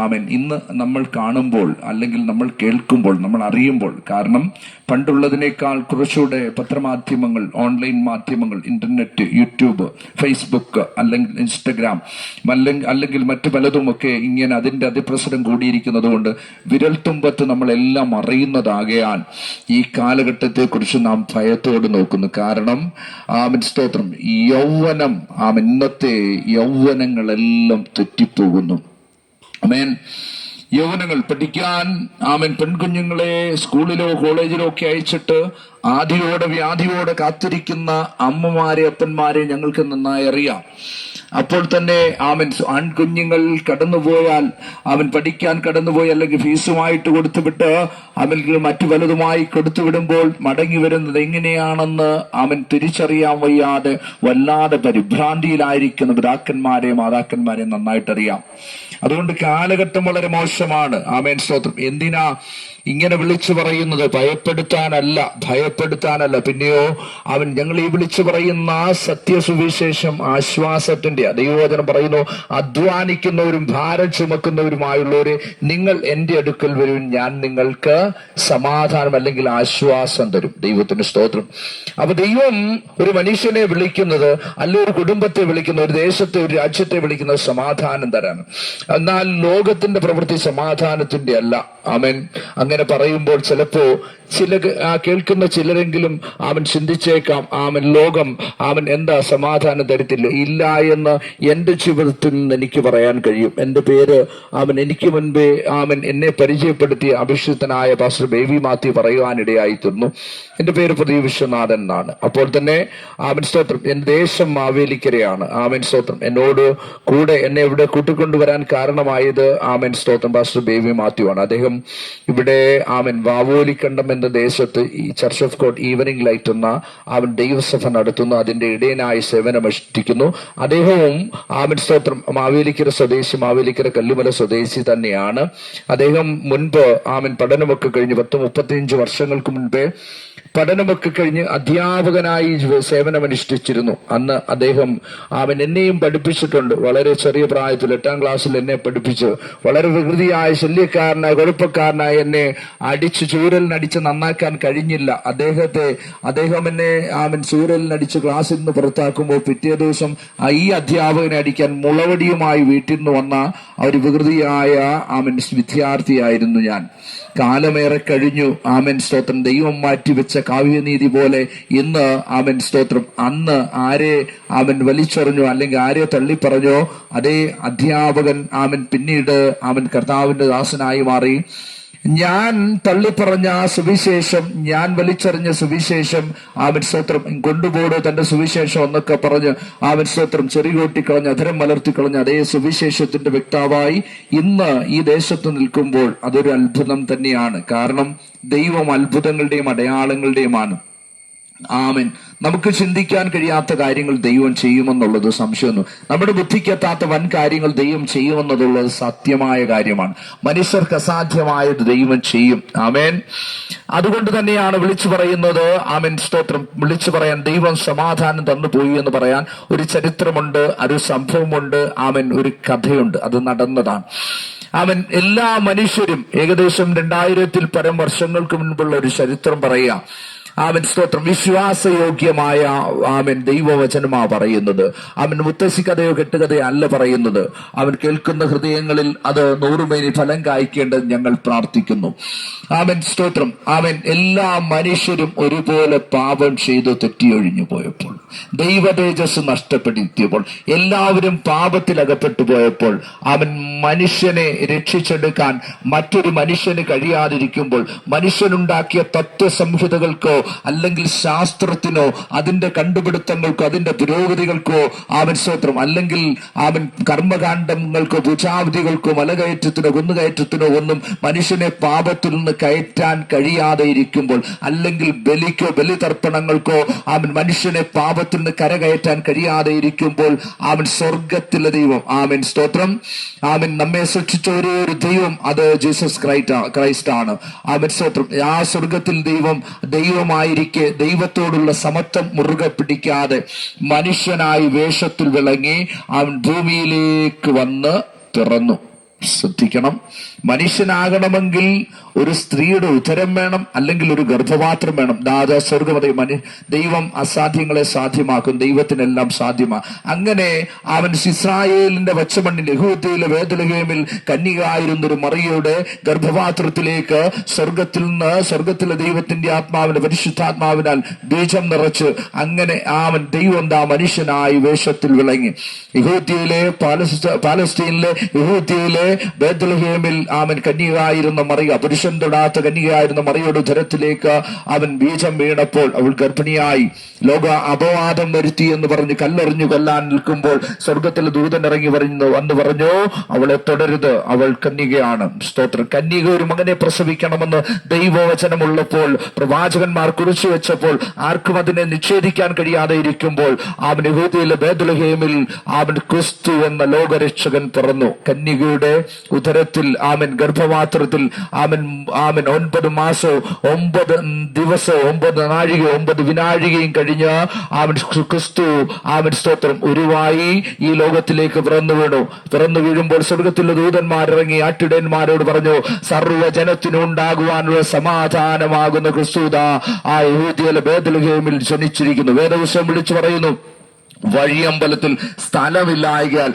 ആമേൻ ഇന്ന് നമ്മൾ കാണുമ്പോൾ, അല്ലെങ്കിൽ നമ്മൾ കേൾക്കുമ്പോൾ, നമ്മൾ അറിയുമ്പോൾ, കാരണം പണ്ടുള്ളതിനേക്കാൾ കുറച്ചുകൂടെ പത്രമാധ്യമങ്ങൾ, ഓൺലൈൻ മാധ്യമങ്ങൾ, ഇന്റർനെറ്റ്, യൂട്യൂബ്, ഫേസ്ബുക്ക്, അല്ലെങ്കിൽ ഇൻസ്റ്റഗ്രാം, അല്ലെങ്കിൽ മറ്റു പലതുമൊക്കെ ഇങ്ങനെ അതിന്റെ അതിപ്രസരം കൂടിയിരിക്കുന്നത് കൊണ്ട് വിരൽത്തുമ്പത്ത് നമ്മളെല്ലാം അറിയുന്നതാകയാൽ ഈ കാലഘട്ടത്തെ കുറിച്ച് നാം ഭയത്തോട് നോക്കുന്നു. കാരണം ആമേൻ സ്തോത്രം, യൗവനം, ഇന്നത്തെ യൗവനങ്ങളെല്ലാം തെറ്റിപ്പോകുന്നു. ആമേൻ. യൗവനങ്ങൾ പഠിക്കാൻ പെൺകുഞ്ഞുങ്ങളെ സ്കൂളിലോ കോളേജിലോ ഒക്കെ അയച്ചിട്ട് ആദിയോടെ വ്യാധിയോടെ കാത്തിരിക്കുന്ന അമ്മമാരെ, അപ്പന്മാരെ ഞങ്ങൾക്ക് നന്നായി അറിയാം. അപ്പോൾ തന്നെ ആൺകുഞ്ഞുങ്ങൾ കടന്നുപോയാൽ, പഠിക്കാൻ കടന്നുപോയി, അല്ലെങ്കിൽ ഫീസുമായിട്ട് കൊടുത്തുവിട്ട് മറ്റു പലതുമായി കൊടുത്തുവിടുമ്പോൾ മടങ്ങി വരുന്നത് എങ്ങനെയാണെന്ന് തിരിച്ചറിയാൻ വയ്യാതെ വല്ലാതെ പരിഭ്രാന്തിയിലായിരിക്കുന്ന പിതാക്കന്മാരെ, മാതാക്കന്മാരെ നന്നായിട്ടറിയാം. അതുകൊണ്ട് കാലഘട്ടം വളരെ മോശമാണ്. ആമേൻ സ്തോത്രം. എന്തിനാ ഇങ്ങനെ വിളിച്ചു പറയുന്നത്? ഭയപ്പെടുത്താനല്ല, പിന്നെയോ ഞങ്ങൾ ഈ വിളിച്ചു പറയുന്ന സത്യസുവിശേഷം ആശ്വാസത്തിന്റെ, ദൈവവചനം പറയുന്നു, അധ്വാനിക്കുന്നവരും ഭാരം ചുമക്കുന്നവരുമായുള്ളവരെ നിങ്ങൾ എന്റെ അടുക്കൽ വരും, ഞാൻ നിങ്ങൾക്ക് സമാധാനം അല്ലെങ്കിൽ ആശ്വാസം തരും. ദൈവത്തിന് സ്തോത്രം. അപ്പൊ ദൈവം ഒരു മനുഷ്യനെ വിളിക്കുന്നത്, അല്ല ഒരു കുടുംബത്തെ വിളിക്കുന്ന, ഒരു ദേശത്തെ, ഒരു രാജ്യത്തെ വിളിക്കുന്നത് സമാധാനം തരാണ്. എന്നാൽ ലോകത്തിന്റെ പ്രവൃത്തി സമാധാനത്തിന്റെ അല്ല. ആമേൻ. അങ്ങനെ പറയുമ്പോൾ ചിലപ്പോ കേൾക്കുന്ന ചിലരെങ്കിലും ചിന്തിച്ചേക്കാം, ലോകം എന്താ സമാധാനം തരത്തില്ല. ഇല്ല എന്ന് എന്റെ ജീവിതത്തിൽ നിന്ന് എനിക്ക് പറയാൻ കഴിയും. എന്റെ പേര് എനിക്ക് മുൻപേ എന്നെ പരിചയപ്പെടുത്തിയ അഭിഷിക്തനായ പാസ്റ്റർ ബേബി മാത്യു പറയുവാനിടയായി തീർന്നു. എന്റെ പേര് പ്രദീപ് വിശ്വനാഥൻ എന്നാണ്. അപ്പോൾ തന്നെ സ്തോത്രം, എന്റെ ദേശം മാവേലിക്കരയാണ്. സ്തോത്രം. എന്നോട് കൂടെ എന്നെ ഇവിടെ കൂട്ടിക്കൊണ്ടുവരാൻ കാരണമായത് സ്തോത്രം പാസ്റ്റർ ബേബി മാത്യു ആണ്. അദ്ദേഹം ഇവിടെ വാവോലിക്കണ്ടം എന്ന ദേശത്ത് ഈ church of God evening light എന്ന ദൈവസഭ നടത്തുന്നു. അതിന്റെ ഇടയനായി സേവനമനുഷ്ഠിക്കുന്നു. അദ്ദേഹവും സ്തോത്രം മാവേലിക്കര സ്വദേശി, മാവേലിക്കര കല്ലുമല സ്വദേശി തന്നെയാണ്. അദ്ദേഹം മുൻപ് പഠനമൊക്കെ കഴിഞ്ഞ് 35 വർഷങ്ങൾക്ക് മുൻപേ പഠനമൊക്കെ കഴിഞ്ഞ് അധ്യാപകനായി സേവനമനുഷ്ഠിച്ചിരുന്നു. അന്ന് അദ്ദേഹം എന്നെയും പഠിപ്പിച്ചിട്ടുണ്ട്. വളരെ ചെറിയ പ്രായത്തിൽ 8ാം ക്ലാസ്സിൽ എന്നെ പഠിപ്പിച്ച് വളരെ വികൃതിയായ, ശല്യക്കാരനായ, കുഴപ്പക്കാരനായ എന്നെ ചൂരലിനടിച്ച് നന്നാക്കാൻ കഴിഞ്ഞില്ല. അദ്ദേഹം എന്നെ ചൂരലിനടിച്ച് ക്ലാസ്സിൽ നിന്ന് പുറത്താക്കുമ്പോൾ പിറ്റേ ദിവസം ഈ അധ്യാപകനെ അടിക്കാൻ മുളവടിയുമായി വീട്ടിൽ നിന്ന് വന്ന ഒരു വികൃതിയായ വിദ്യാർത്ഥിയായിരുന്നു ഞാൻ. കാലമേറെ കഴിഞ്ഞു. സ്തോത്രം. ദൈവം മാറ്റിവെച്ച കാവ്യനീതി പോലെ ഇന്ന് സ്തോത്രം, അന്ന് ആരെ വലിച്ചെറിഞ്ഞോ അല്ലെങ്കിൽ ആരെ തള്ളിപ്പറഞ്ഞോ അതേ അധ്യാപകൻ പിന്നീട് കർത്താവിന്റെ ദാസനായി മാറി. ഞാൻ തള്ളിപ്പറഞ്ഞ സുവിശേഷം, ഞാൻ വലിച്ചെറിഞ്ഞ സുവിശേഷം സ്തോത്രം കൊണ്ടുപോടോ തന്റെ സുവിശേഷം എന്നൊക്കെ പറഞ്ഞ് സ്തോത്രം ചെറികൂട്ടിക്കളഞ്ഞ് അധരം മലർത്തിക്കളഞ്ഞ് അതേ സുവിശേഷത്തിന്റെ വ്യക്താവായി ഇന്ന് ഈ ദേശത്ത് നിൽക്കുമ്പോൾ അതൊരു അത്ഭുതം തന്നെയാണ്. കാരണം ദൈവം അത്ഭുതങ്ങളുടെയും അടയാളങ്ങളുടെയുമാണ്. ആമേൻ. നമുക്ക് ചിന്തിക്കാൻ കഴിയാത്ത കാര്യങ്ങൾ ദൈവം ചെയ്യുമെന്നുള്ളത് സംശയമൊന്നും, നമ്മുടെ ബുദ്ധിക്കെത്താത്ത വൻ കാര്യങ്ങൾ ദൈവം ചെയ്യുമെന്നുള്ളത് സത്യമായ കാര്യമാണ്. മനുഷ്യർക്ക് അസാധ്യമായത് ദൈവം ചെയ്യും. ആമേൻ. അതുകൊണ്ട് തന്നെയാണ് വിളിച്ചു പറയുന്നത്. ആമേൻ സ്തോത്രം. വിളിച്ചു പറയാൻ ദൈവം സമാധാനം തന്നു പോയി എന്ന് പറയാൻ ഒരു ചരിത്രമുണ്ട്, ഒരു സംഭവമുണ്ട്. ആമേൻ. ഒരു കഥയുണ്ട്. അത് നടന്നതാണ്. എല്ലാ മനുഷ്യരും ഏകദേശം 2000-ൽ പരം വർഷങ്ങൾക്ക് മുൻപുള്ള ഒരു ചരിത്രം പറയാം. സ്തോത്രം. വിശ്വാസയോഗ്യമായ ദൈവവചനമാ പറയുന്നത്. മുത്തശ്ശി കഥയോ കെട്ടുകഥയോ അല്ല പറയുന്നത്. കേൾക്കുന്ന ഹൃദയങ്ങളിൽ അത് 100 മേനി ഫലം കായ്ക്കേണ്ടത് ഞങ്ങൾ പ്രാർത്ഥിക്കുന്നു. സ്തോത്രം. എല്ലാ മനുഷ്യരും ഒരുപോലെ പാപം ചെയ്ത് തെറ്റിയൊഴിഞ്ഞു പോയപ്പോൾ, ദൈവ തേജസ് നഷ്ടപ്പെടുത്തിയപ്പോൾ, എല്ലാവരും പാപത്തിൽ അകപ്പെട്ടു പോയപ്പോൾ, മനുഷ്യനെ രക്ഷിച്ചെടുക്കാൻ മറ്റൊരു മനുഷ്യന് കഴിയാതിരിക്കുമ്പോൾ, മനുഷ്യനുണ്ടാക്കിയ തത്വസംഹിതകൾക്കോ അല്ലെങ്കിൽ ശാസ്ത്രത്തിനോ അതിന്റെ കണ്ടുപിടുത്തങ്ങൾക്കോ അതിന്റെ പുരോഗതികൾക്കോ സ്തോത്രം അല്ലെങ്കിൽ കർമ്മകാണ്ഡങ്ങൾക്കോ പൂജാവിധികൾക്കോ മലകയറ്റത്തിനോ കുന്നുകയറ്റത്തിനോ ഒന്നും മനുഷ്യനെ പാപത്തിൽ നിന്ന് കയറ്റാൻ കഴിയാതെ ഇരിക്കുമ്പോൾ, അല്ലെങ്കിൽ ബലിതർപ്പണങ്ങൾക്കോ മനുഷ്യനെ പാപത്തിൽ നിന്ന് കരകയറ്റാൻ കഴിയാതെ ഇരിക്കുമ്പോൾ സ്വർഗത്തിലെ ദൈവം സ്തോത്രം നമ്മെ സൃഷ്ടിച്ച ഒരേ ഒരു ദൈവം, അത് ജീസസ് ക്രൈസ്റ്റ് ആണ്. സ്തോത്രം. ആ സ്വർഗത്തിൽ ദൈവമായിരിക്കെ ദൈവത്തോടുള്ള സമത്വം മുറുകെ പിടിക്കാതെ മനുഷ്യനായി വേഷത്തിൽ വിളങ്ങി ഭൂമിയിലേക്ക് വന്ന് പിറന്നു. ശ്രദ്ധിക്കണം. മനുഷ്യനാകണമെങ്കിൽ ഒരു സ്ത്രീയുടെ ഉദരം വേണം, അല്ലെങ്കിൽ ഒരു ഗർഭപാത്രം വേണം. സ്വർഗമത ദൈവം അസാധ്യങ്ങളെ സാധ്യമാക്കും, ദൈവത്തിനെല്ലാം സാധ്യമാണ്. അങ്ങനെ അവൻ ഇസ്രായേലിന്റെ പച്ചമണ്ണിൽ യഹൂദയിലെ ബേത്ലഹേമിൽ കന്യകയായിരുന്നൊരു മറിയയുടെ ഗർഭപാത്രത്തിലേക്ക് സ്വർഗത്തിലെ ദൈവത്തിന്റെ ആത്മാവിന്റെ പരിശുദ്ധാത്മാവിനാൽ ബീജം നിറച്ച് അങ്ങനെ ദൈവം മനുഷ്യനായി വേഷത്തിൽ വിളങ്ങി. യഹൂദയിലെ പാലസ്തീനിലെ യഹൂദയിലെ ബേത്ലഹേമിൽ കന്യകയായിരുന്ന മറിയ, പുരുഷൻ തൊടാത്ത കന്യകയായിരുന്ന മറിയയുടെ ഉദരത്തിലേക്ക് ബീജം വീണപ്പോൾ അവൾ ഗർഭിണിയായി. ലോക അപവാദം വരുത്തി എന്ന് പറഞ്ഞ് കല്ലെറിഞ്ഞു കൊല്ലാൻ നിൽക്കുമ്പോൾ സ്വർഗത്തിലെ ദൂതൻ ഇറങ്ങി വന്ന് പറഞ്ഞു, അവളെ തുടരുത്, അവൾ കന്യകയാണ്. സ്തോത്രം. കന്യക ഒരു മകനെ പ്രസവിക്കണമെന്ന് ദൈവവചനമുള്ളപ്പോൾ, പ്രവാചകന്മാർ കുറിച്ചു വെച്ചപ്പോൾ, ആർക്കും അതിനെ നിഷേധിക്കാൻ കഴിയാതെ ഇരിക്കുമ്പോൾ യഹൂദയിലെ ബേത്ലഹേമിൽ ക്രിസ്തു എന്ന ലോകരക്ഷകൻ പിറന്നു. കന്യകയുടെ ഉദരത്തിൽ ഗർഭപാത്രത്തിൽ 9 മാസവും 9 ദിവസവും 9 നാഴികയും 9 വിനാഴികയും കഴിഞ്ഞ് ക്രിസ്തു സ്തോത്രം ഉരുവായി ഈ ലോകത്തിലേക്ക് പിറന്നു വീഴുമ്പോൾ സ്വർഗത്തിലെ ദൂതന്മാരിറങ്ങി ആട്ടിടയന്മാരോട് പറഞ്ഞു, സർവ്വജനത്തിനും ഉണ്ടാകുവാനുള്ള സമാധാനമാകുന്ന ക്രിസ്തുത യഹൂദയിലെ ബേത്ലഹേമിൽ ജനിച്ചിരിക്കുന്നു. വേദപുസ്തകം വിളിച്ചു പറയുന്നു, വഴിയമ്പലത്തിൽ സ്ഥലമില്ലായകയാൽ